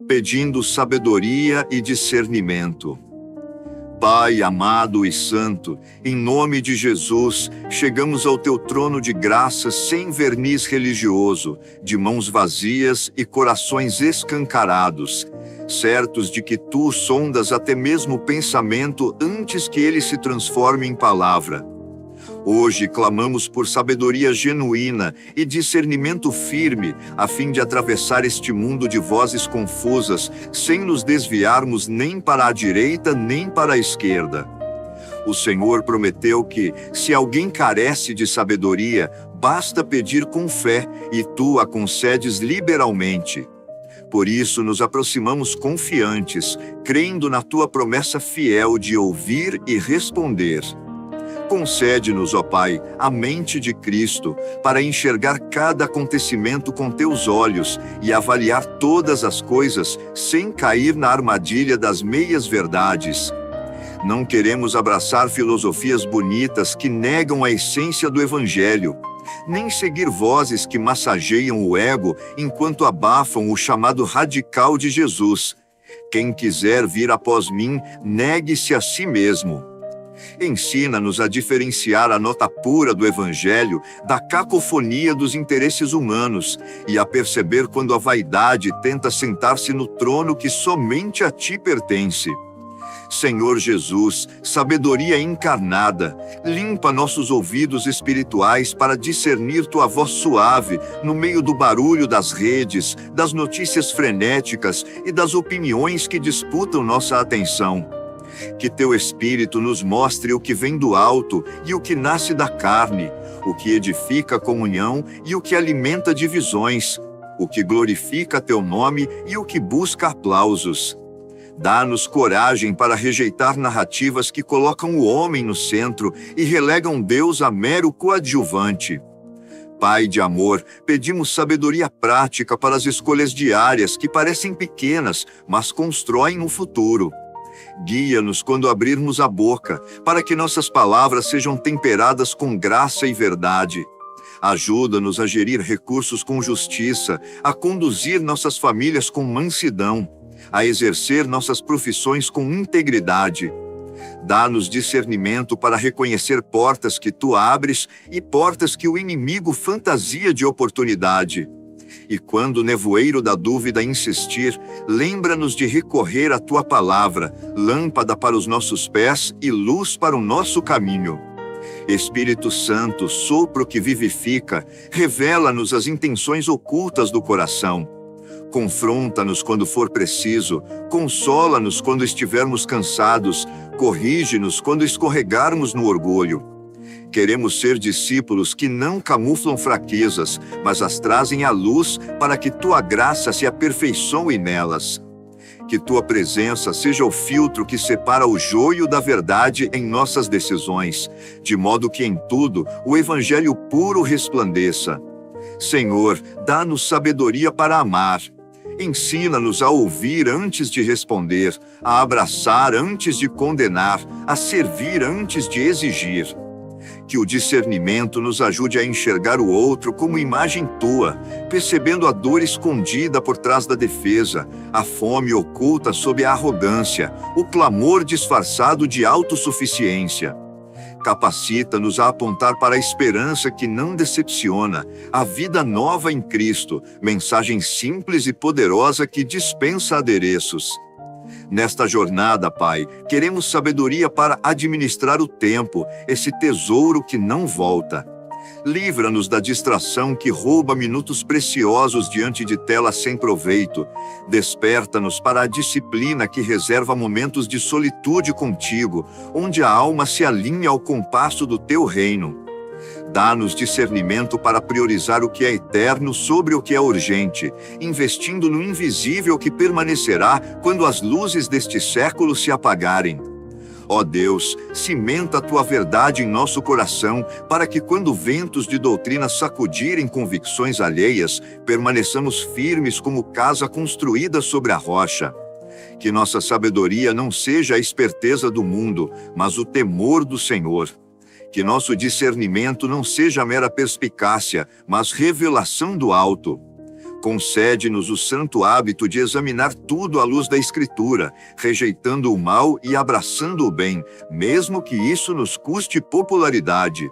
pedindo sabedoria e discernimento. Pai amado e santo, em nome de Jesus, chegamos ao teu trono de graça sem verniz religioso, de mãos vazias e corações escancarados, certos de que tu sondas até mesmo o pensamento antes que ele se transforme em palavra. Hoje clamamos por sabedoria genuína e discernimento firme, a fim de atravessar este mundo de vozes confusas, sem nos desviarmos nem para a direita nem para a esquerda. O Senhor prometeu que, se alguém carece de sabedoria, basta pedir com fé, e tu a concedes liberalmente. Por isso nos aproximamos confiantes, crendo na tua promessa fiel de ouvir e responder. Concede-nos, ó Pai, a mente de Cristo, para enxergar cada acontecimento com teus olhos e avaliar todas as coisas sem cair na armadilha das meias-verdades. Não queremos abraçar filosofias bonitas que negam a essência do Evangelho, nem seguir vozes que massageiam o ego enquanto abafam o chamado radical de Jesus. Quem quiser vir após mim, negue-se a si mesmo. Ensina-nos a diferenciar a nota pura do Evangelho da cacofonia dos interesses humanos e a perceber quando a vaidade tenta sentar-se no trono que somente a ti pertence. Senhor Jesus, sabedoria encarnada, limpa nossos ouvidos espirituais para discernir tua voz suave no meio do barulho das redes, das notícias frenéticas e das opiniões que disputam nossa atenção. Que teu Espírito nos mostre o que vem do alto e o que nasce da carne, o que edifica a comunhão e o que alimenta divisões, o que glorifica teu nome e o que busca aplausos. Dá-nos coragem para rejeitar narrativas que colocam o homem no centro e relegam Deus a mero coadjuvante. Pai de amor, pedimos sabedoria prática para as escolhas diárias que parecem pequenas, mas constroem um futuro. Guia-nos quando abrirmos a boca, para que nossas palavras sejam temperadas com graça e verdade. Ajuda-nos a gerir recursos com justiça, a conduzir nossas famílias com mansidão, a exercer nossas profissões com integridade. Dá-nos discernimento para reconhecer portas que tu abres e portas que o inimigo fantasia de oportunidade. E quando o nevoeiro da dúvida insistir, lembra-nos de recorrer à tua palavra, lâmpada para os nossos pés e luz para o nosso caminho. Espírito Santo, sopro que vivifica, revela-nos as intenções ocultas do coração. Confronta-nos quando for preciso, consola-nos quando estivermos cansados, corrige-nos quando escorregarmos no orgulho. Queremos ser discípulos que não camuflam fraquezas, mas as trazem à luz para que tua graça se aperfeiçoe nelas. Que tua presença seja o filtro que separa o joio da verdade em nossas decisões, de modo que em tudo o Evangelho puro resplandeça. Senhor, dá-nos sabedoria para amar. Ensina-nos a ouvir antes de responder, a abraçar antes de condenar, a servir antes de exigir. Que o discernimento nos ajude a enxergar o outro como imagem tua, percebendo a dor escondida por trás da defesa, a fome oculta sob a arrogância, o clamor disfarçado de autossuficiência. Capacita-nos a apontar para a esperança que não decepciona, a vida nova em Cristo, mensagem simples e poderosa que dispensa adereços. Nesta jornada, Pai, queremos sabedoria para administrar o tempo, esse tesouro que não volta. Livra-nos da distração que rouba minutos preciosos diante de telas sem proveito. Desperta-nos para a disciplina que reserva momentos de solitude contigo, onde a alma se alinha ao compasso do teu reino. Dá-nos discernimento para priorizar o que é eterno sobre o que é urgente, investindo no invisível que permanecerá quando as luzes deste século se apagarem. Ó Deus, cimenta a tua verdade em nosso coração, para que quando ventos de doutrina sacudirem convicções alheias, permaneçamos firmes como casa construída sobre a rocha. Que nossa sabedoria não seja a esperteza do mundo, mas o temor do Senhor. Que nosso discernimento não seja mera perspicácia, mas revelação do alto. Concede-nos o santo hábito de examinar tudo à luz da Escritura, rejeitando o mal e abraçando o bem, mesmo que isso nos custe popularidade.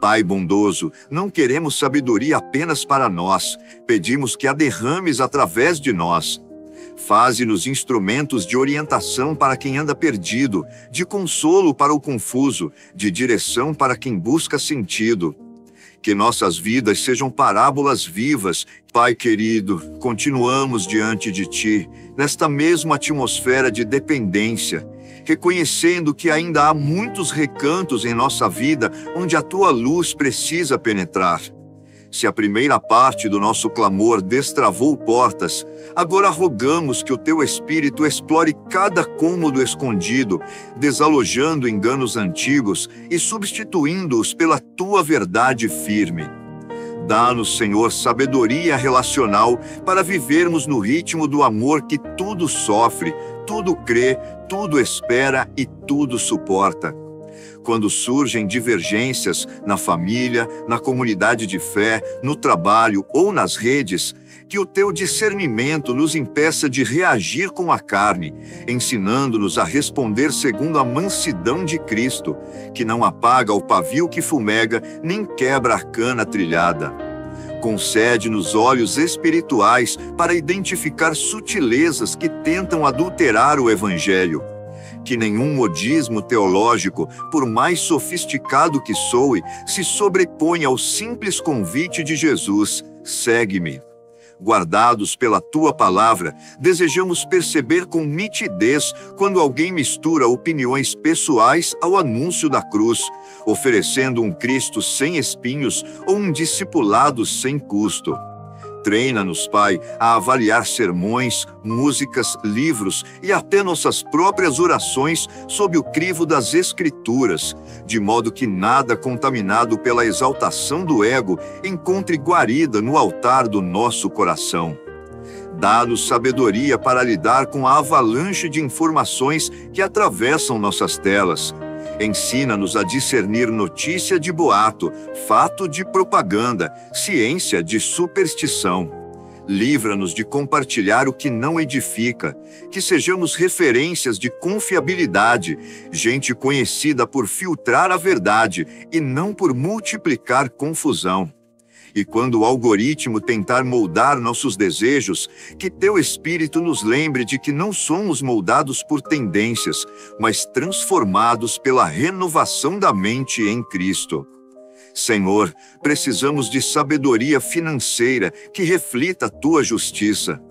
Pai bondoso, não queremos sabedoria apenas para nós, pedimos que a derrames através de nós. Faze-nos instrumentos de orientação para quem anda perdido, de consolo para o confuso, de direção para quem busca sentido. Que nossas vidas sejam parábolas vivas. Pai querido, continuamos diante de Ti, nesta mesma atmosfera de dependência, reconhecendo que ainda há muitos recantos em nossa vida onde a Tua luz precisa penetrar. Se a primeira parte do nosso clamor destravou portas, agora rogamos que o Teu Espírito explore cada cômodo escondido, desalojando enganos antigos e substituindo-os pela Tua verdade firme. Dá-nos, Senhor, sabedoria relacional para vivermos no ritmo do amor que tudo sofre, tudo crê, tudo espera e tudo suporta. Quando surgem divergências na família, na comunidade de fé, no trabalho ou nas redes, que o Teu discernimento nos impeça de reagir com a carne, ensinando-nos a responder segundo a mansidão de Cristo, que não apaga o pavio que fumega, nem quebra a cana trilhada. Concede-nos olhos espirituais para identificar sutilezas que tentam adulterar o Evangelho. Que nenhum modismo teológico, por mais sofisticado que soe, se sobreponha ao simples convite de Jesus: segue-me. Guardados pela Tua palavra, desejamos perceber com nitidez quando alguém mistura opiniões pessoais ao anúncio da cruz, oferecendo um Cristo sem espinhos ou um discipulado sem custo. Treina-nos, Pai, a avaliar sermões, músicas, livros e até nossas próprias orações sob o crivo das Escrituras, de modo que nada contaminado pela exaltação do ego encontre guarida no altar do nosso coração. Dá-nos sabedoria para lidar com a avalanche de informações que atravessam nossas telas. Ensina-nos a discernir notícia de boato, fato de propaganda, ciência de superstição. Livra-nos de compartilhar o que não edifica, que sejamos referências de confiabilidade, gente conhecida por filtrar a verdade e não por multiplicar confusão. E quando o algoritmo tentar moldar nossos desejos, que Teu Espírito nos lembre de que não somos moldados por tendências, mas transformados pela renovação da mente em Cristo. Senhor, precisamos de sabedoria financeira que reflita a Tua justiça.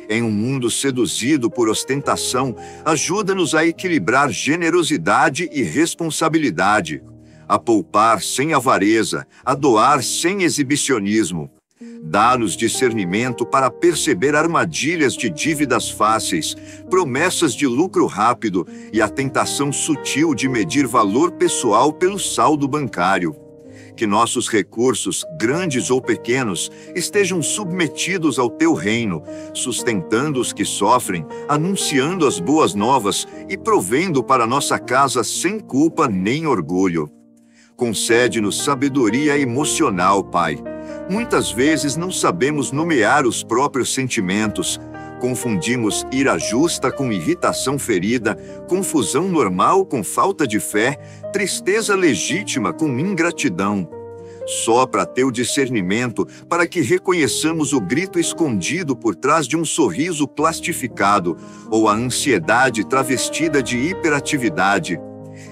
Em um mundo seduzido por ostentação, ajuda-nos a equilibrar generosidade e responsabilidade, a poupar sem avareza, a doar sem exibicionismo. Dá-nos discernimento para perceber armadilhas de dívidas fáceis, promessas de lucro rápido e a tentação sutil de medir valor pessoal pelo saldo bancário. Que nossos recursos, grandes ou pequenos, estejam submetidos ao Teu reino, sustentando os que sofrem, anunciando as boas novas e provendo para nossa casa sem culpa nem orgulho. Concede-nos sabedoria emocional, Pai. Muitas vezes não sabemos nomear os próprios sentimentos. Confundimos ira justa com irritação ferida, confusão normal com falta de fé, tristeza legítima com ingratidão. Sopra Teu discernimento para que reconheçamos o grito escondido por trás de um sorriso plastificado ou a ansiedade travestida de hiperatividade.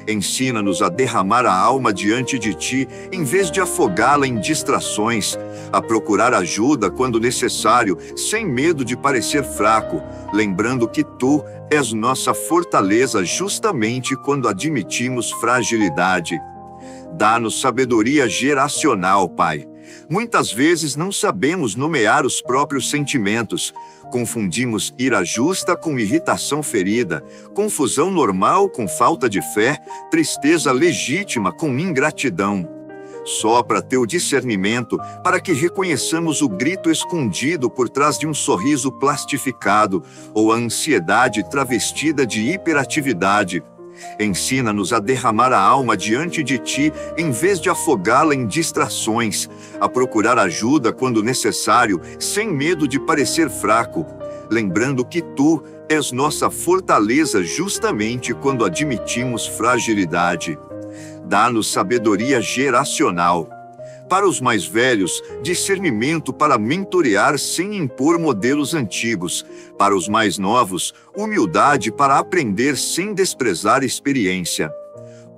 Ensina-nos a derramar a alma diante de Ti, em vez de afogá-la em distrações, a procurar ajuda quando necessário, sem medo de parecer fraco, lembrando que Tu és nossa fortaleza justamente quando admitimos fragilidade. Dá-nos sabedoria geracional, Pai. Muitas vezes não sabemos nomear os próprios sentimentos. Confundimos ira justa com irritação ferida, confusão normal com falta de fé, tristeza legítima com ingratidão. Sopra Teu discernimento para que reconheçamos o grito escondido por trás de um sorriso plastificado ou a ansiedade travestida de hiperatividade. Ensina-nos a derramar a alma diante de Ti, em vez de afogá-la em distrações, a procurar ajuda quando necessário, sem medo de parecer fraco, lembrando que Tu és nossa fortaleza justamente quando admitimos fragilidade. Dá-nos sabedoria geracional. Para os mais velhos, discernimento para mentorear sem impor modelos antigos. Para os mais novos, humildade para aprender sem desprezar experiência.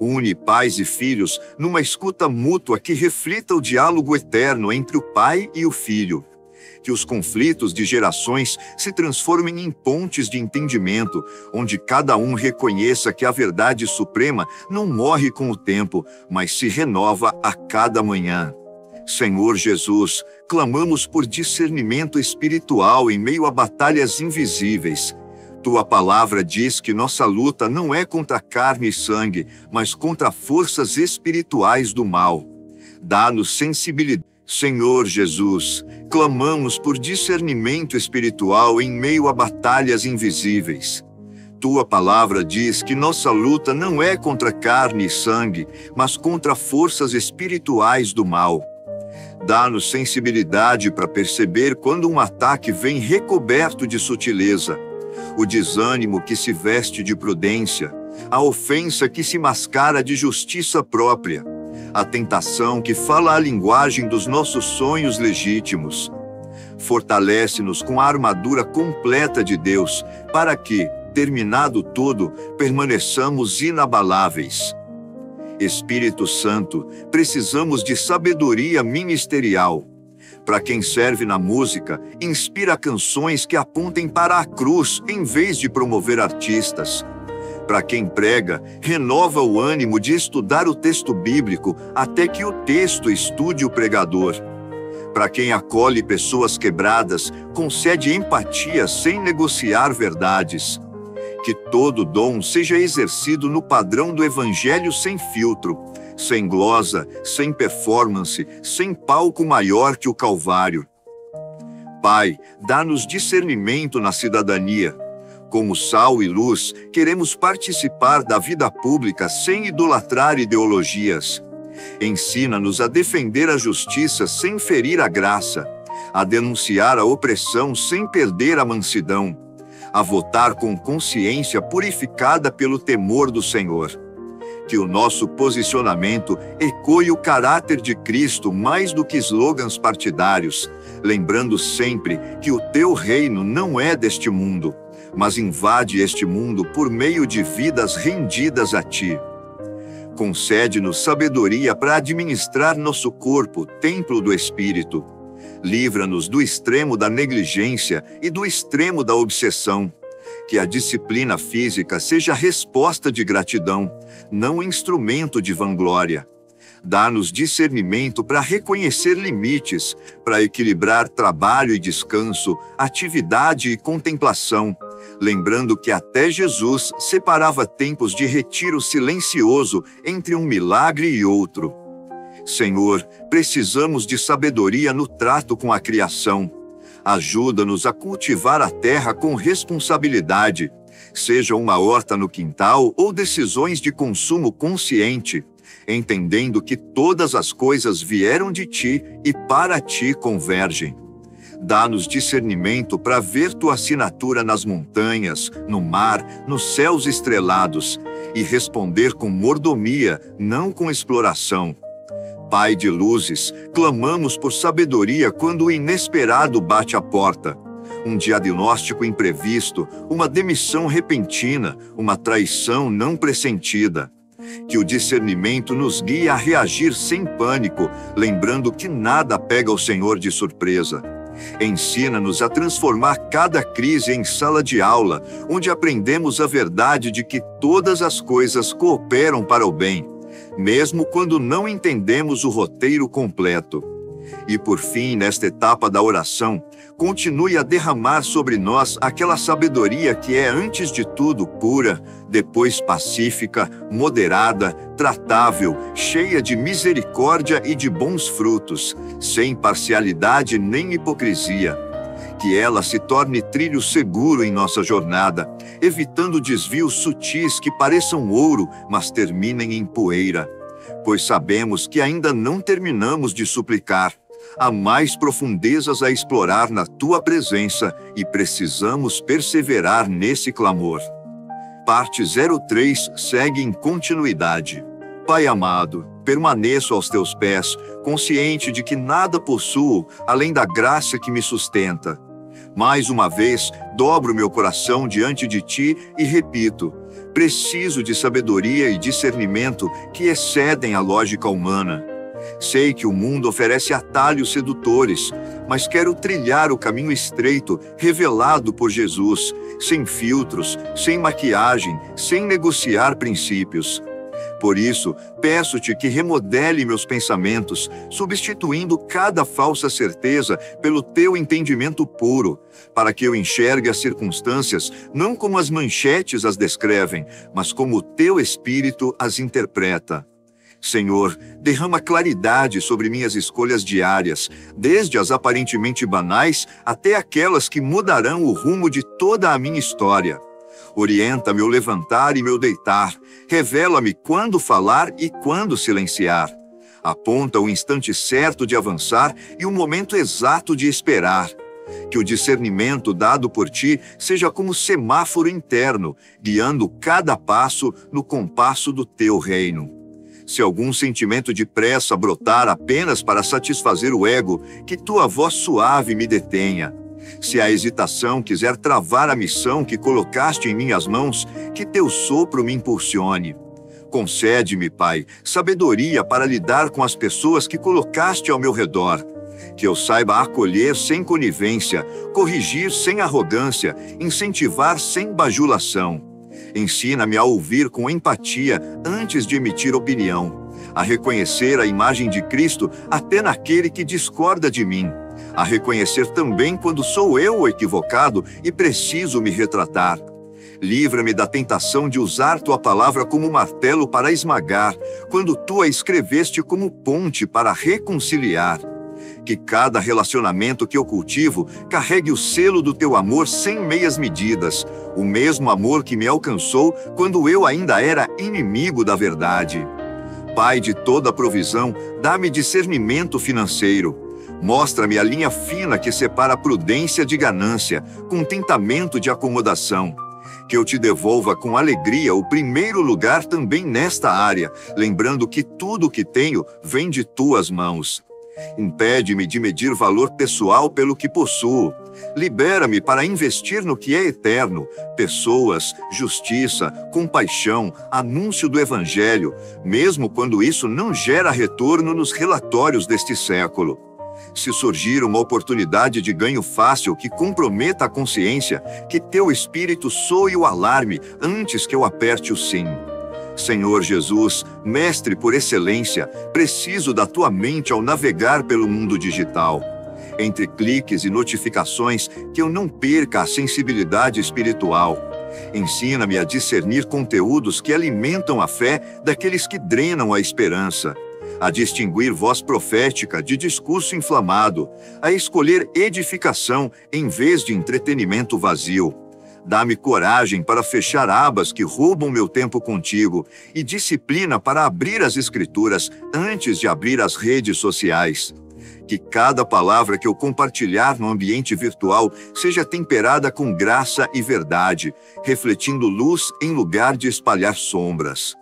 Une pais e filhos numa escuta mútua que reflita o diálogo eterno entre o pai e o filho. Que os conflitos de gerações se transformem em pontes de entendimento, onde cada um reconheça que a verdade suprema não morre com o tempo, mas se renova a cada manhã. Senhor Jesus, clamamos por discernimento espiritual em meio a batalhas invisíveis. Tua palavra diz que nossa luta não é contra carne e sangue, mas contra forças espirituais do mal. Dá-nos sensibilidade. Senhor Jesus, clamamos por discernimento espiritual em meio a batalhas invisíveis. Tua palavra diz que nossa luta não é contra carne e sangue, mas contra forças espirituais do mal. Dá-nos sensibilidade para perceber quando um ataque vem recoberto de sutileza, o desânimo que se veste de prudência, a ofensa que se mascara de justiça própria, a tentação que fala a linguagem dos nossos sonhos legítimos. Fortalece-nos com a armadura completa de Deus, para que, terminado tudo, permaneçamos inabaláveis. Espírito Santo, precisamos de sabedoria ministerial. Para quem serve na música, inspira canções que apontem para a cruz, em vez de promover artistas. Para quem prega, renova o ânimo de estudar o texto bíblico até que o texto estude o pregador. Para quem acolhe pessoas quebradas, concede empatia sem negociar verdades. Que todo dom seja exercido no padrão do Evangelho sem filtro, sem glosa, sem performance, sem palco maior que o Calvário. Pai, dá-nos discernimento na cidadania. Como sal e luz, queremos participar da vida pública sem idolatrar ideologias. Ensina-nos a defender a justiça sem ferir a graça, a denunciar a opressão sem perder a mansidão, a votar com consciência purificada pelo temor do Senhor. Que o nosso posicionamento ecoe o caráter de Cristo mais do que slogans partidários, lembrando sempre que o teu reino não é deste mundo, mas invade este mundo por meio de vidas rendidas a ti. Concede-nos sabedoria para administrar nosso corpo, templo do Espírito. Livra-nos do extremo da negligência e do extremo da obsessão. Que a disciplina física seja resposta de gratidão, não instrumento de vanglória. Dá-nos discernimento para reconhecer limites, para equilibrar trabalho e descanso, atividade e contemplação, lembrando que até Jesus separava tempos de retiro silencioso entre um milagre e outro. Senhor, precisamos de sabedoria no trato com a criação. Ajuda-nos a cultivar a terra com responsabilidade, seja uma horta no quintal ou decisões de consumo consciente, entendendo que todas as coisas vieram de ti e para ti convergem. Dá-nos discernimento para ver tua assinatura nas montanhas, no mar, nos céus estrelados, e responder com mordomia, não com exploração. Pai de luzes, clamamos por sabedoria quando o inesperado bate à porta. Um diagnóstico imprevisto, uma demissão repentina, uma traição não pressentida. Que o discernimento nos guie a reagir sem pânico, lembrando que nada pega o Senhor de surpresa. Ensina-nos a transformar cada crise em sala de aula, onde aprendemos a verdade de que todas as coisas cooperam para o bem, mesmo quando não entendemos o roteiro completo. E por fim, nesta etapa da oração, continue a derramar sobre nós aquela sabedoria que é antes de tudo pura, depois pacífica, moderada, tratável, cheia de misericórdia e de bons frutos, sem parcialidade nem hipocrisia. Que ela se torne trilho seguro em nossa jornada, evitando desvios sutis que pareçam ouro, mas terminem em poeira. Pois sabemos que ainda não terminamos de suplicar. Há mais profundezas a explorar na tua presença e precisamos perseverar nesse clamor. Parte 03 segue em continuidade. Pai amado, permaneço aos teus pés, consciente de que nada possuo além da graça que me sustenta. Mais uma vez, dobro meu coração diante de ti e repito: preciso de sabedoria e discernimento que excedem a lógica humana. Sei que o mundo oferece atalhos sedutores, mas quero trilhar o caminho estreito, revelado por Jesus, sem filtros, sem maquiagem, sem negociar princípios. Por isso, peço-te que remodele meus pensamentos, substituindo cada falsa certeza pelo teu entendimento puro, para que eu enxergue as circunstâncias não como as manchetes as descrevem, mas como o teu Espírito as interpreta. Senhor, derrama claridade sobre minhas escolhas diárias, desde as aparentemente banais até aquelas que mudarão o rumo de toda a minha história. Orienta meu levantar e meu deitar, revela-me quando falar e quando silenciar. Aponta o instante certo de avançar e o momento exato de esperar. Que o discernimento dado por ti seja como semáforo interno, guiando cada passo no compasso do teu reino. Se algum sentimento de pressa brotar apenas para satisfazer o ego, que tua voz suave me detenha. Se a hesitação quiser travar a missão que colocaste em minhas mãos, que teu sopro me impulsione. Concede-me, Pai, sabedoria para lidar com as pessoas que colocaste ao meu redor. Que eu saiba acolher sem conivência, corrigir sem arrogância, incentivar sem bajulação. Ensina-me a ouvir com empatia antes de emitir opinião, a reconhecer a imagem de Cristo até naquele que discorda de mim, a reconhecer também quando sou eu o equivocado e preciso me retratar. Livra-me da tentação de usar tua palavra como martelo para esmagar, quando tu a escreveste como ponte para reconciliar. Que cada relacionamento que eu cultivo carregue o selo do teu amor sem meias medidas, o mesmo amor que me alcançou quando eu ainda era inimigo da verdade. Pai de toda provisão, dá-me discernimento financeiro. Mostra-me a linha fina que separa a prudência de ganância, contentamento de acomodação. Que eu te devolva com alegria o primeiro lugar também nesta área, lembrando que tudo o que tenho vem de tuas mãos. Impede-me de medir valor pessoal pelo que possuo. Libera-me para investir no que é eterno, pessoas, justiça, compaixão, anúncio do Evangelho, mesmo quando isso não gera retorno nos relatórios deste século. Se surgir uma oportunidade de ganho fácil que comprometa a consciência, que teu Espírito soe o alarme antes que eu aperte o sim. Senhor Jesus, mestre por excelência, preciso da tua mente ao navegar pelo mundo digital. Entre cliques e notificações, que eu não perca a sensibilidade espiritual. Ensina-me a discernir conteúdos que alimentam a fé daqueles que drenam a esperança. A distinguir voz profética de discurso inflamado, a escolher edificação em vez de entretenimento vazio. Dá-me coragem para fechar abas que roubam meu tempo contigo e disciplina para abrir as Escrituras antes de abrir as redes sociais. Que cada palavra que eu compartilhar no ambiente virtual seja temperada com graça e verdade, refletindo luz em lugar de espalhar sombras.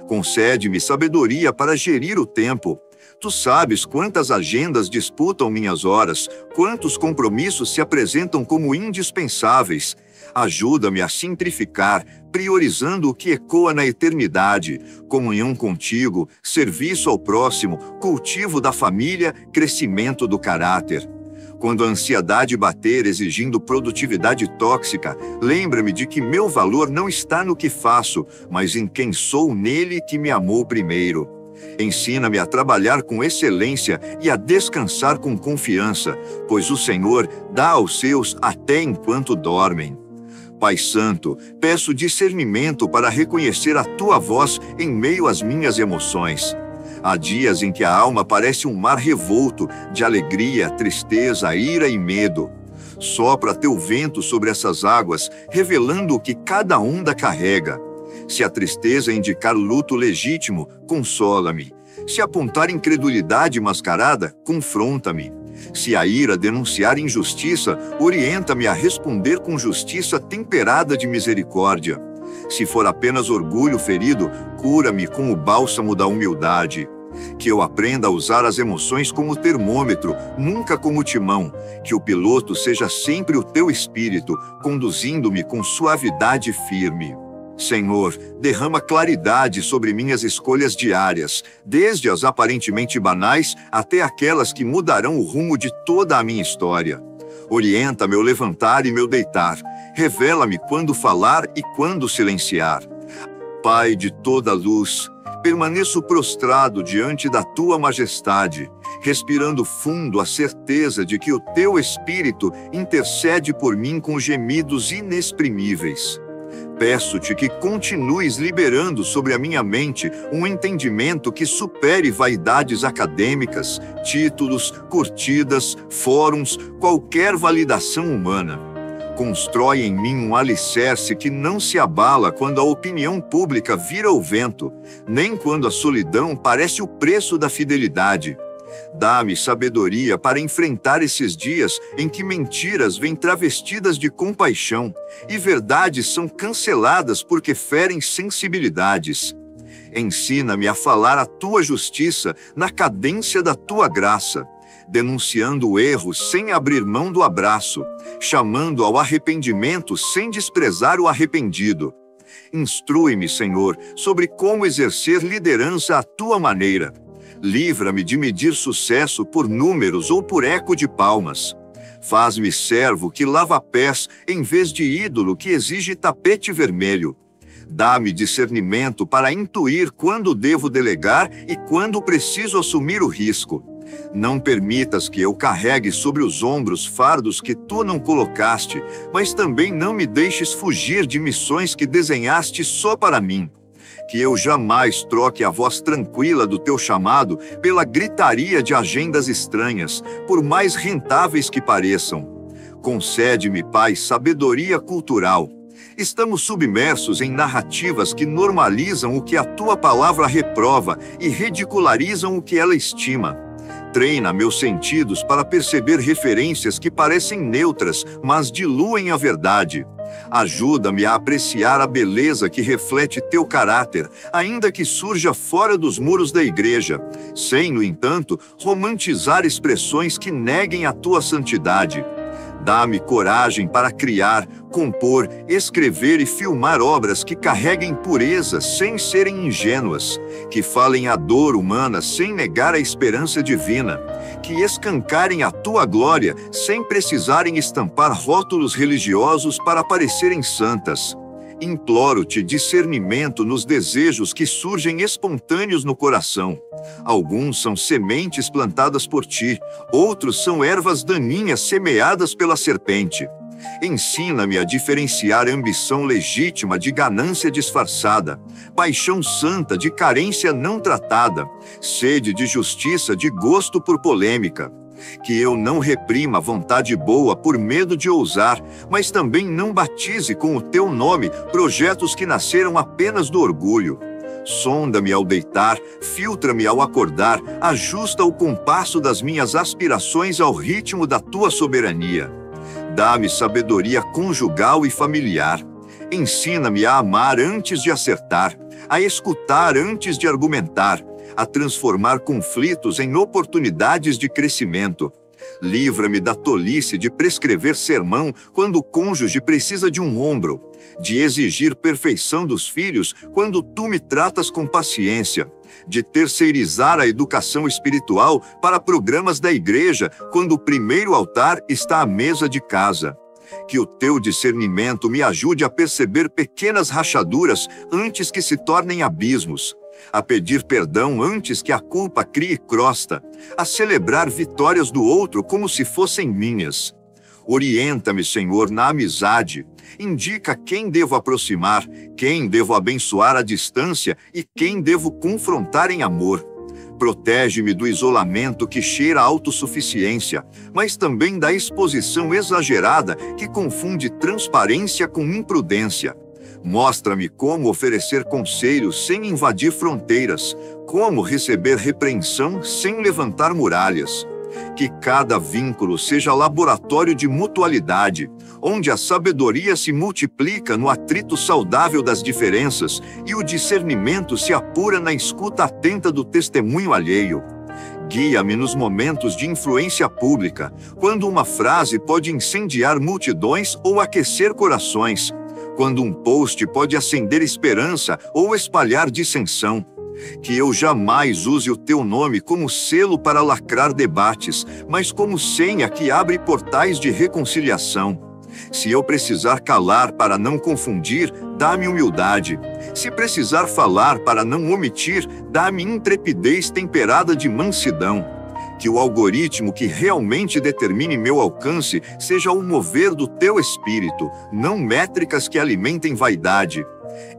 Concede-me sabedoria para gerir o tempo. Tu sabes quantas agendas disputam minhas horas, quantos compromissos se apresentam como indispensáveis. Ajuda-me a simplificar, priorizando o que ecoa na eternidade, comunhão contigo, serviço ao próximo, cultivo da família, crescimento do caráter. Quando a ansiedade bater exigindo produtividade tóxica, lembra-me de que meu valor não está no que faço, mas em quem sou nele que me amou primeiro. Ensina-me a trabalhar com excelência e a descansar com confiança, pois o Senhor dá aos seus até enquanto dormem. Pai Santo, peço discernimento para reconhecer a tua voz em meio às minhas emoções. Há dias em que a alma parece um mar revolto de alegria, tristeza, ira e medo. Sopra teu vento sobre essas águas, revelando o que cada onda carrega. Se a tristeza indicar luto legítimo, consola-me. Se apontar incredulidade mascarada, confronta-me. Se a ira denunciar injustiça, orienta-me a responder com justiça temperada de misericórdia. Se for apenas orgulho ferido, cura-me com o bálsamo da humildade. Que eu aprenda a usar as emoções como termômetro, nunca como timão. Que o piloto seja sempre o teu espírito, conduzindo-me com suavidade firme. Senhor, derrama claridade sobre minhas escolhas diárias, desde as aparentemente banais até aquelas que mudarão o rumo de toda a minha história. Orienta meu levantar e meu deitar. Revela-me quando falar e quando silenciar. Pai de toda luz, permaneço prostrado diante da tua majestade, respirando fundo a certeza de que o teu Espírito intercede por mim com gemidos inexprimíveis. Peço-te que continues liberando sobre a minha mente um entendimento que supere vaidades acadêmicas, títulos, curtidas, fóruns, qualquer validação humana. Constrói em mim um alicerce que não se abala quando a opinião pública vira o vento, nem quando a solidão parece o preço da fidelidade. Dá-me sabedoria para enfrentar esses dias em que mentiras vêm travestidas de compaixão e verdades são canceladas porque ferem sensibilidades. Ensina-me a falar a tua justiça na cadência da tua graça, denunciando o erro sem abrir mão do abraço, chamando ao arrependimento sem desprezar o arrependido. Instrui-me, Senhor, sobre como exercer liderança à tua maneira. Livra-me de medir sucesso por números ou por eco de palmas. Faz-me servo que lava pés em vez de ídolo que exige tapete vermelho. Dá-me discernimento para intuir quando devo delegar e quando preciso assumir o risco. Não permitas que eu carregue sobre os ombros fardos que tu não colocaste, mas também não me deixes fugir de missões que desenhaste só para mim. Que eu jamais troque a voz tranquila do teu chamado pela gritaria de agendas estranhas, por mais rentáveis que pareçam. Concede-me, Pai, sabedoria cultural. Estamos submersos em narrativas que normalizam o que a tua palavra reprova e ridicularizam o que ela estima. Treina meus sentidos para perceber referências que parecem neutras, mas diluem a verdade. Ajuda-me a apreciar a beleza que reflete teu caráter, ainda que surja fora dos muros da igreja, sem, no entanto, romantizar expressões que neguem a tua santidade. Dá-me coragem para criar, compor, escrever e filmar obras que carreguem pureza sem serem ingênuas, que falem a dor humana sem negar a esperança divina, que escancarem a tua glória sem precisarem estampar rótulos religiosos para parecerem santas. Imploro-te discernimento nos desejos que surgem espontâneos no coração. Alguns são sementes plantadas por ti, outros são ervas daninhas semeadas pela serpente. Ensina-me a diferenciar ambição legítima de ganância disfarçada, paixão santa de carência não tratada, sede de justiça de gosto por polêmica. Que eu não reprima a vontade boa por medo de ousar, mas também não batize com o teu nome projetos que nasceram apenas do orgulho. Sonda-me ao deitar, filtra-me ao acordar, ajusta o compasso das minhas aspirações ao ritmo da tua soberania. Dá-me sabedoria conjugal e familiar. Ensina-me a amar antes de acertar, a escutar antes de argumentar, a transformar conflitos em oportunidades de crescimento. Livra-me da tolice de prescrever sermão quando o cônjuge precisa de um ombro, de exigir perfeição dos filhos quando tu me tratas com paciência, de terceirizar a educação espiritual para programas da igreja quando o primeiro altar está à mesa de casa. Que o teu discernimento me ajude a perceber pequenas rachaduras antes que se tornem abismos, a pedir perdão antes que a culpa crie crosta, a celebrar vitórias do outro como se fossem minhas. Orienta-me, Senhor, na amizade. Indica quem devo aproximar, quem devo abençoar à distância e quem devo confrontar em amor. Protege-me do isolamento que cheira a autossuficiência, mas também da exposição exagerada que confunde transparência com imprudência. Mostra-me como oferecer conselhos sem invadir fronteiras, como receber repreensão sem levantar muralhas. Que cada vínculo seja laboratório de mutualidade, onde a sabedoria se multiplica no atrito saudável das diferenças e o discernimento se apura na escuta atenta do testemunho alheio. Guia-me nos momentos de influência pública, quando uma frase pode incendiar multidões ou aquecer corações, quando um post pode acender esperança ou espalhar dissensão. Que eu jamais use o teu nome como selo para lacrar debates, mas como senha que abre portais de reconciliação. Se eu precisar calar para não confundir, dá-me humildade. Se precisar falar para não omitir, dá-me intrepidez temperada de mansidão. Que o algoritmo que realmente determine meu alcance seja o mover do teu espírito, não métricas que alimentem vaidade.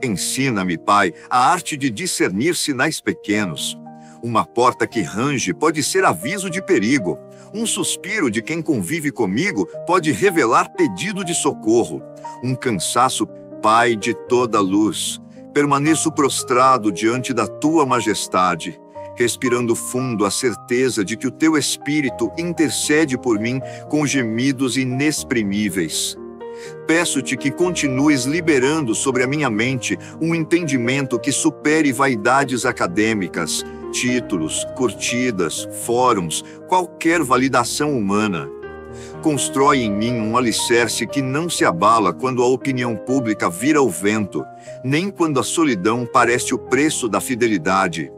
Ensina-me, Pai, a arte de discernir sinais pequenos. Uma porta que range pode ser aviso de perigo. Um suspiro de quem convive comigo pode revelar pedido de socorro. Um cansaço, Pai de toda luz. Permaneço prostrado diante da tua majestade, respirando fundo a certeza de que o teu Espírito intercede por mim com gemidos inexprimíveis. Peço-te que continues liberando sobre a minha mente um entendimento que supere vaidades acadêmicas, títulos, curtidas, fóruns, qualquer validação humana. Constrói em mim um alicerce que não se abala quando a opinião pública vira o vento, nem quando a solidão parece o preço da fidelidade.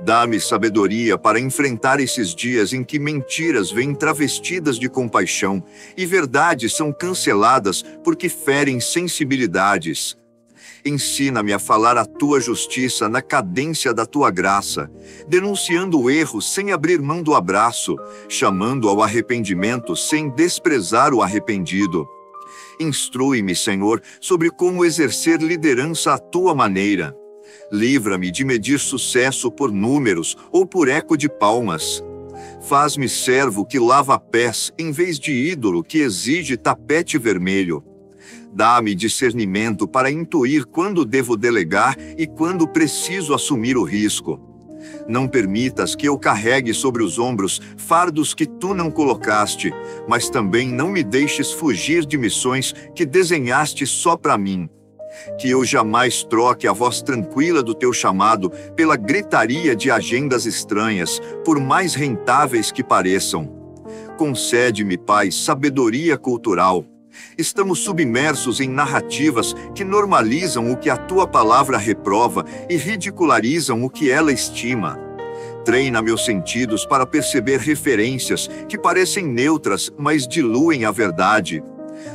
Dá-me sabedoria para enfrentar esses dias em que mentiras vêm travestidas de compaixão e verdades são canceladas porque ferem sensibilidades. Ensina-me a falar a tua justiça na cadência da tua graça, denunciando o erro sem abrir mão do abraço, chamando ao arrependimento sem desprezar o arrependido. Instrui-me, Senhor, sobre como exercer liderança à tua maneira. Livra-me de medir sucesso por números ou por eco de palmas. Faz-me servo que lava pés em vez de ídolo que exige tapete vermelho. Dá-me discernimento para intuir quando devo delegar e quando preciso assumir o risco. Não permitas que eu carregue sobre os ombros fardos que tu não colocaste, mas também não me deixes fugir de missões que desenhaste só para mim. Que eu jamais troque a voz tranquila do teu chamado pela gritaria de agendas estranhas, por mais rentáveis que pareçam. Concede-me, Pai, sabedoria cultural. Estamos submersos em narrativas que normalizam o que a tua palavra reprova e ridicularizam o que ela estima. Treina meus sentidos para perceber referências que parecem neutras, mas diluem a verdade.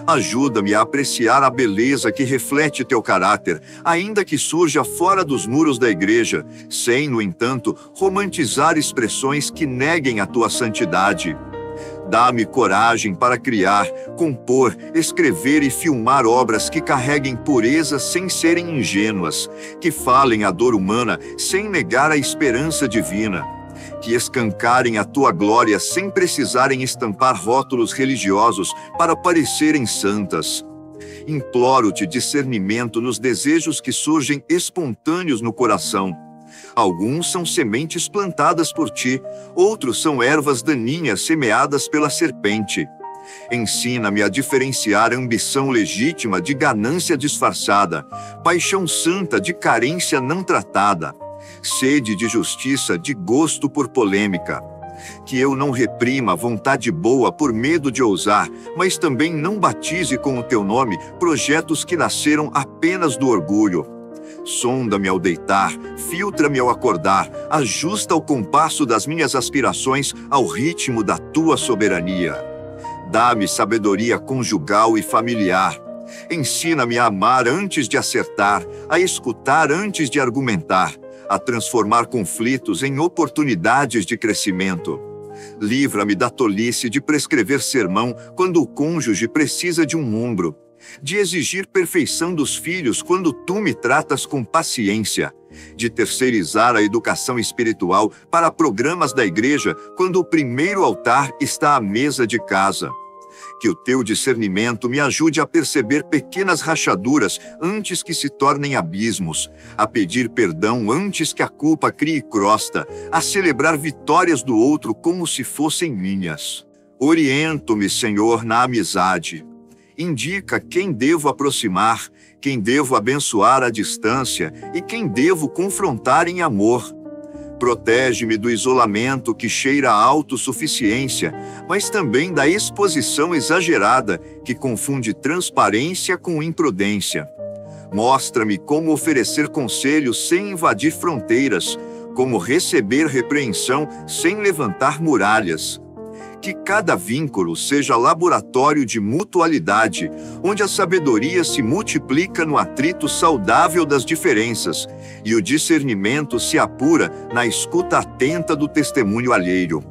Ajuda-me a apreciar a beleza que reflete teu caráter, ainda que surja fora dos muros da igreja, sem, no entanto, romantizar expressões que neguem a tua santidade. Dá-me coragem para criar, compor, escrever e filmar obras que carreguem pureza sem serem ingênuas, que falem a dor humana sem negar a esperança divina, que escancarem a tua glória sem precisarem estampar rótulos religiosos para parecerem santas. Imploro-te discernimento nos desejos que surgem espontâneos no coração. Alguns são sementes plantadas por ti, outros são ervas daninhas semeadas pela serpente. Ensina-me a diferenciar ambição legítima de ganância disfarçada, paixão santa de carência não tratada, sede de justiça de gosto por polêmica. Que eu não reprima a vontade boa por medo de ousar, mas também não batize com o teu nome projetos que nasceram apenas do orgulho. Sonda-me ao deitar, filtra-me ao acordar, ajusta o compasso das minhas aspirações ao ritmo da tua soberania. Dá-me sabedoria conjugal e familiar. Ensina-me a amar antes de acertar, a escutar antes de argumentar, a transformar conflitos em oportunidades de crescimento. Livra-me da tolice de prescrever sermão quando o cônjuge precisa de um ombro, de exigir perfeição dos filhos quando tu me tratas com paciência, de terceirizar a educação espiritual para programas da igreja quando o primeiro altar está à mesa de casa. Que o teu discernimento me ajude a perceber pequenas rachaduras antes que se tornem abismos, a pedir perdão antes que a culpa crie crosta, a celebrar vitórias do outro como se fossem minhas. Oriento-me, Senhor, na amizade. Indica quem devo aproximar, quem devo abençoar à distância e quem devo confrontar em amor. Protege-me do isolamento que cheira a autossuficiência, mas também da exposição exagerada que confunde transparência com imprudência. Mostra-me como oferecer conselhos sem invadir fronteiras, como receber repreensão sem levantar muralhas. Que cada vínculo seja laboratório de mutualidade, onde a sabedoria se multiplica no atrito saudável das diferenças e o discernimento se apura na escuta atenta do testemunho alheio.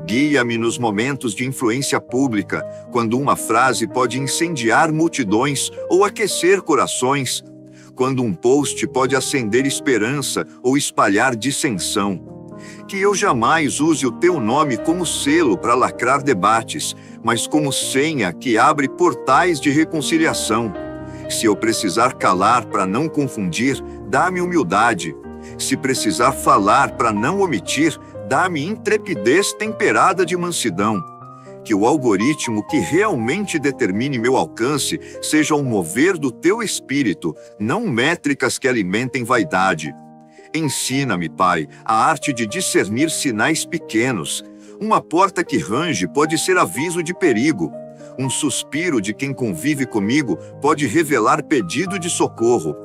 Guia-me nos momentos de influência pública, quando uma frase pode incendiar multidões ou aquecer corações, quando um post pode acender esperança ou espalhar dissensão. Que eu jamais use o teu nome como selo para lacrar debates, mas como senha que abre portais de reconciliação. Se eu precisar calar para não confundir, dá-me humildade. Se precisar falar para não omitir, dá-me intrepidez temperada de mansidão. Que o algoritmo que realmente determine meu alcance seja um mover do teu espírito, não métricas que alimentem vaidade. Ensina-me, Pai, a arte de discernir sinais pequenos. Uma porta que range pode ser aviso de perigo. Um suspiro de quem convive comigo pode revelar pedido de socorro.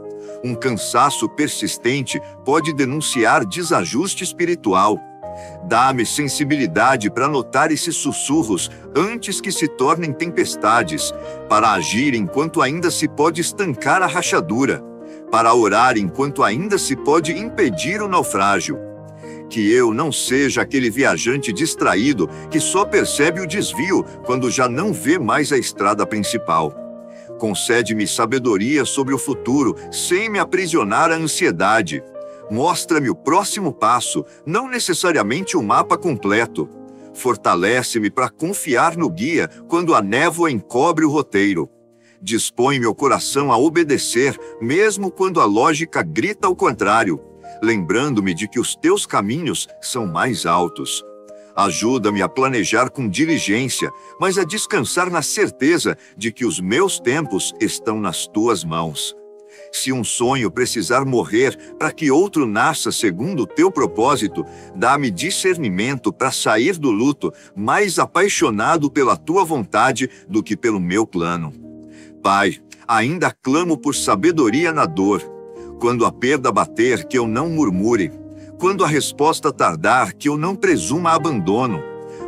Um cansaço persistente pode denunciar desajuste espiritual. Dá-me sensibilidade para notar esses sussurros antes que se tornem tempestades, para agir enquanto ainda se pode estancar a rachadura, para orar enquanto ainda se pode impedir o naufrágio. Que eu não seja aquele viajante distraído que só percebe o desvio quando já não vê mais a estrada principal. Concede-me sabedoria sobre o futuro, sem me aprisionar à ansiedade. Mostra-me o próximo passo, não necessariamente o mapa completo. Fortalece-me para confiar no guia quando a névoa encobre o roteiro. Dispõe meu coração a obedecer, mesmo quando a lógica grita ao contrário, lembrando-me de que os teus caminhos são mais altos. Ajuda-me a planejar com diligência, mas a descansar na certeza de que os meus tempos estão nas tuas mãos. Se um sonho precisar morrer para que outro nasça segundo o teu propósito, dá-me discernimento para sair do luto mais apaixonado pela tua vontade do que pelo meu plano. Pai, ainda clamo por sabedoria na dor. Quando a perda bater, que eu não murmure. Quando a resposta tardar, que eu não presuma abandono.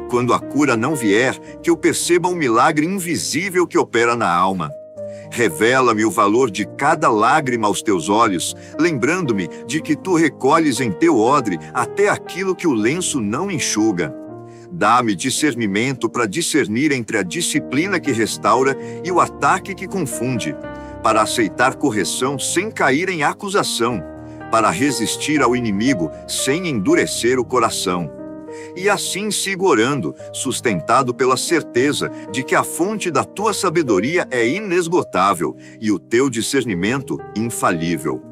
Quando a cura não vier, que eu perceba um milagre invisível que opera na alma. Revela-me o valor de cada lágrima aos teus olhos, lembrando-me de que tu recolhes em teu odre até aquilo que o lenço não enxuga. Dá-me discernimento para discernir entre a disciplina que restaura e o ataque que confunde, para aceitar correção sem cair em acusação, para resistir ao inimigo sem endurecer o coração. E assim sigo orando, sustentado pela certeza de que a fonte da tua sabedoria é inesgotável e o teu discernimento infalível.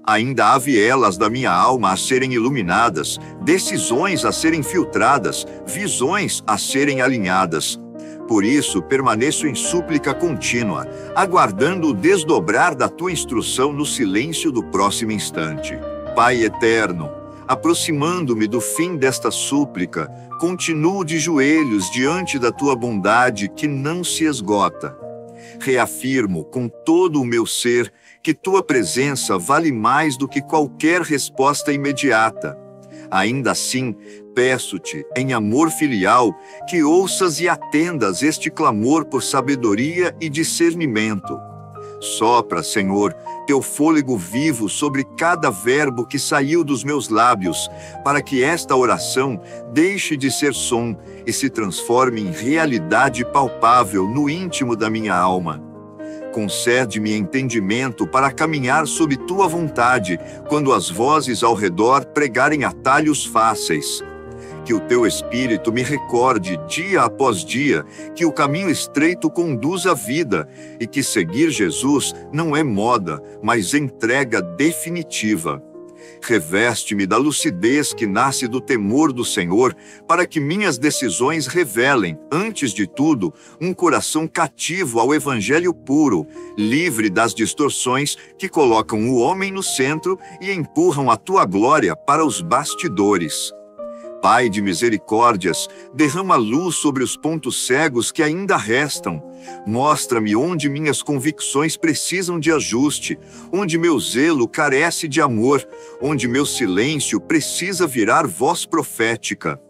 Ainda há vielas da minha alma a serem iluminadas, decisões a serem filtradas, visões a serem alinhadas. Por isso, permaneço em súplica contínua, aguardando o desdobrar da tua instrução no silêncio do próximo instante. Pai eterno, aproximando-me do fim desta súplica, continuo de joelhos diante da tua bondade que não se esgota. Reafirmo com todo o meu ser que tua presença vale mais do que qualquer resposta imediata. Ainda assim, peço-te, em amor filial, que ouças e atendas este clamor por sabedoria e discernimento. Sopra, Senhor, teu fôlego vivo sobre cada verbo que saiu dos meus lábios, para que esta oração deixe de ser som e se transforme em realidade palpável no íntimo da minha alma. Concede-me entendimento para caminhar sob tua vontade, quando as vozes ao redor pregarem atalhos fáceis. Que o teu Espírito me recorde, dia após dia, que o caminho estreito conduz à vida, e que seguir Jesus não é moda, mas entrega definitiva. Reveste-me da lucidez que nasce do temor do Senhor, para que minhas decisões revelem, antes de tudo, um coração cativo ao Evangelho puro, livre das distorções que colocam o homem no centro e empurram a tua glória para os bastidores. Pai de misericórdias, derrama luz sobre os pontos cegos que ainda restam. Mostra-me onde minhas convicções precisam de ajuste, onde meu zelo carece de amor, onde meu silêncio precisa virar voz profética.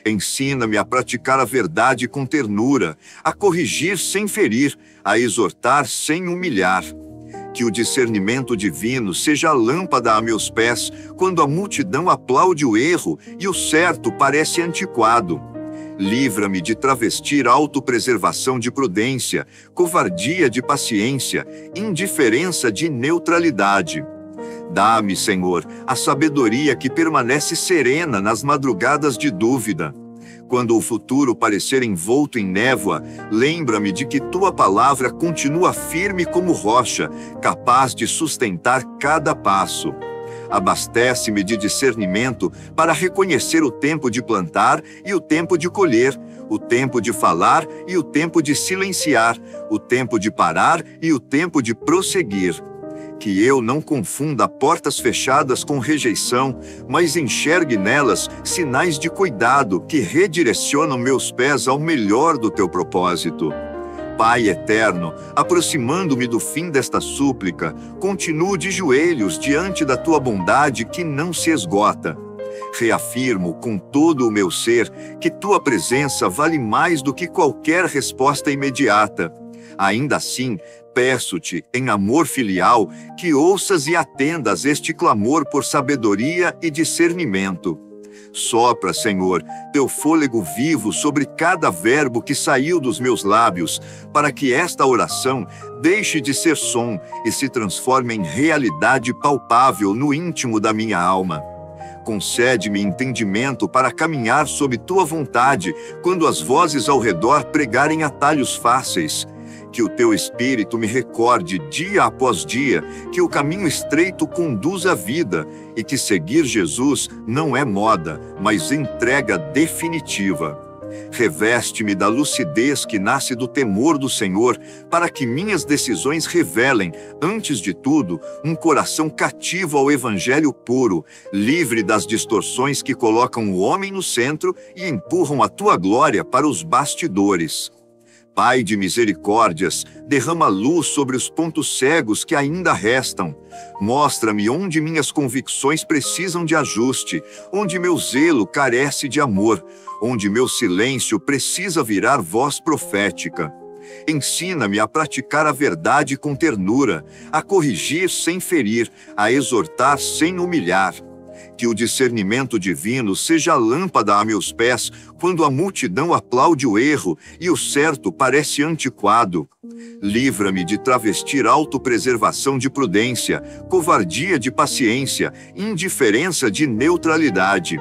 Ensina-me a praticar a verdade com ternura, a corrigir sem ferir, a exortar sem humilhar. Que o discernimento divino seja a lâmpada a meus pés, quando a multidão aplaude o erro e o certo parece antiquado. Livra-me de travestir autopreservação de prudência, covardia de paciência, indiferença de neutralidade. Dá-me, Senhor, a sabedoria que permanece serena nas madrugadas de dúvida. Quando o futuro parecer envolto em névoa, lembra-me de que tua palavra continua firme como rocha, capaz de sustentar cada passo. Abastece-me de discernimento para reconhecer o tempo de plantar e o tempo de colher, o tempo de falar e o tempo de silenciar, o tempo de parar e o tempo de prosseguir. Que eu não confunda portas fechadas com rejeição, mas enxergue nelas sinais de cuidado que redirecionam meus pés ao melhor do teu propósito. Pai eterno, aproximando-me do fim desta súplica, continuo de joelhos diante da tua bondade que não se esgota. Reafirmo com todo o meu ser que tua presença vale mais do que qualquer resposta imediata. Ainda assim, peço-te, em amor filial, que ouças e atendas este clamor por sabedoria e discernimento. Sopra, Senhor, teu fôlego vivo sobre cada verbo que saiu dos meus lábios, para que esta oração deixe de ser som e se transforme em realidade palpável no íntimo da minha alma. Concede-me entendimento para caminhar sob tua vontade, quando as vozes ao redor pregarem atalhos fáceis. Que o teu Espírito me recorde dia após dia que o caminho estreito conduz à vida e que seguir Jesus não é moda, mas entrega definitiva. Reveste-me da lucidez que nasce do temor do Senhor, para que minhas decisões revelem, antes de tudo, um coração cativo ao Evangelho puro, livre das distorções que colocam o homem no centro e empurram a tua glória para os bastidores. Pai de misericórdias, derrama luz sobre os pontos cegos que ainda restam. Mostra-me onde minhas convicções precisam de ajuste, onde meu zelo carece de amor, onde meu silêncio precisa virar voz profética. Ensina-me a praticar a verdade com ternura, a corrigir sem ferir, a exortar sem humilhar. Que o discernimento divino seja a lâmpada a meus pés, quando a multidão aplaude o erro e o certo parece antiquado. Livra-me de travestir autopreservação de prudência, covardia de paciência, indiferença de neutralidade.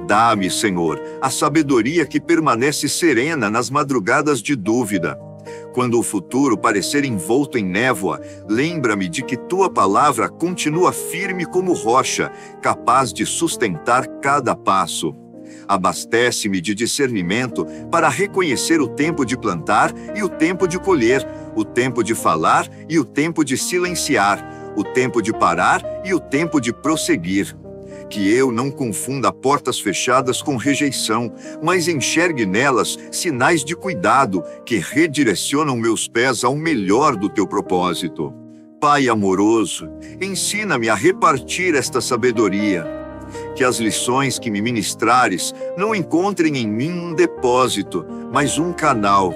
Dá-me, Senhor, a sabedoria que permanece serena nas madrugadas de dúvida. Quando o futuro parecer envolto em névoa, lembra-me de que tua palavra continua firme como rocha, capaz de sustentar cada passo. Abastece-me de discernimento para reconhecer o tempo de plantar e o tempo de colher, o tempo de falar e o tempo de silenciar, o tempo de parar e o tempo de prosseguir. Que eu não confunda portas fechadas com rejeição, mas enxergue nelas sinais de cuidado que redirecionam meus pés ao melhor do teu propósito. Pai amoroso, ensina-me a repartir esta sabedoria. Que as lições que me ministrares não encontrem em mim um depósito, mas um canal.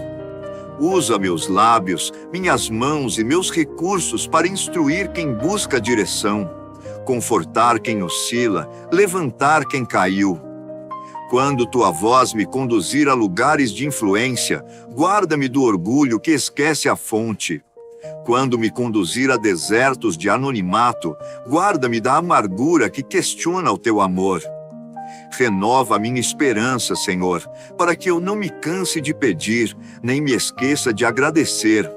Usa meus lábios, minhas mãos e meus recursos para instruir quem busca direção, confortar quem oscila, levantar quem caiu. Quando tua voz me conduzir a lugares de influência, guarda-me do orgulho que esquece a fonte. Quando me conduzir a desertos de anonimato, guarda-me da amargura que questiona o teu amor. Renova a minha esperança, Senhor, para que eu não me canse de pedir, nem me esqueça de agradecer.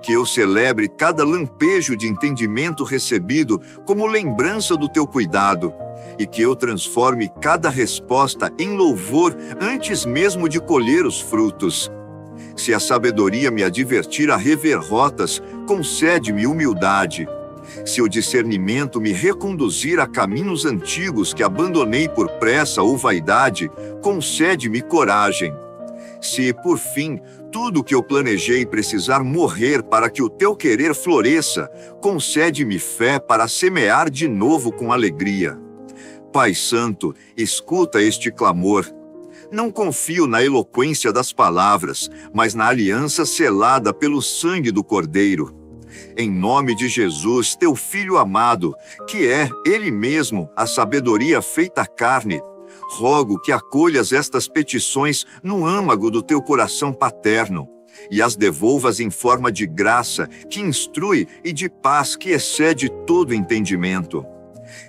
Que eu celebre cada lampejo de entendimento recebido como lembrança do teu cuidado, e que eu transforme cada resposta em louvor antes mesmo de colher os frutos. Se a sabedoria me advertir a rever rotas, concede-me humildade. Se o discernimento me reconduzir a caminhos antigos que abandonei por pressa ou vaidade, concede-me coragem. Se, por fim, tudo o que eu planejei precisar morrer para que o teu querer floresça, concede-me fé para semear de novo com alegria. Pai Santo, escuta este clamor. Não confio na eloquência das palavras, mas na aliança selada pelo sangue do Cordeiro. Em nome de Jesus, teu Filho amado, que é, Ele mesmo, a sabedoria feita carne, rogo que acolhas estas petições no âmago do teu coração paterno e as devolvas em forma de graça que instrui e de paz que excede todo entendimento.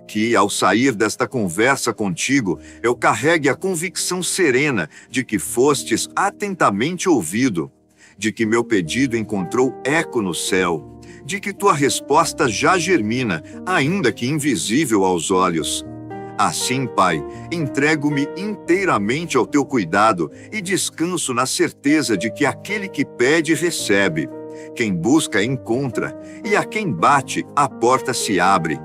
Que, ao sair desta conversa contigo, eu carregue a convicção serena de que fostes atentamente ouvido, de que meu pedido encontrou eco no céu, de que tua resposta já germina, ainda que invisível aos olhos. Assim, Pai, entrego-me inteiramente ao teu cuidado e descanso na certeza de que aquele que pede, recebe. Quem busca, encontra, e a quem bate, a porta se abre.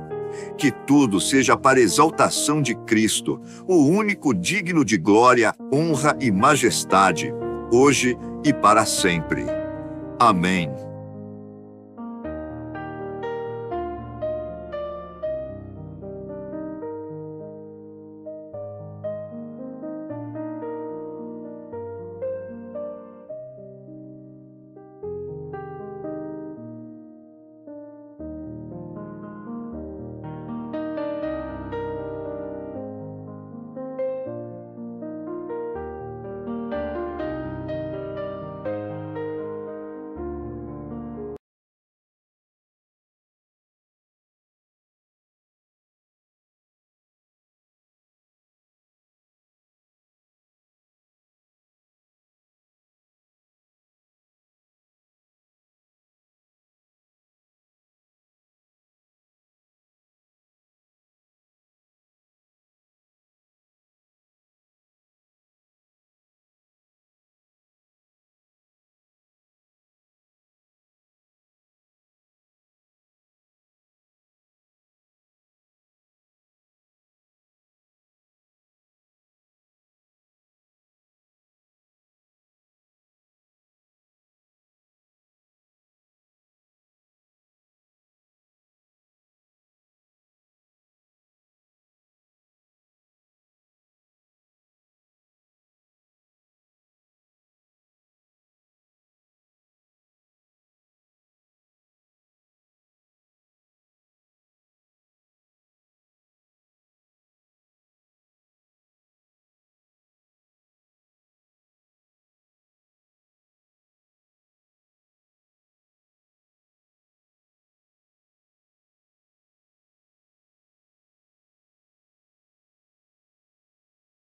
Que tudo seja para a exaltação de Cristo, o único digno de glória, honra e majestade, hoje e para sempre. Amém.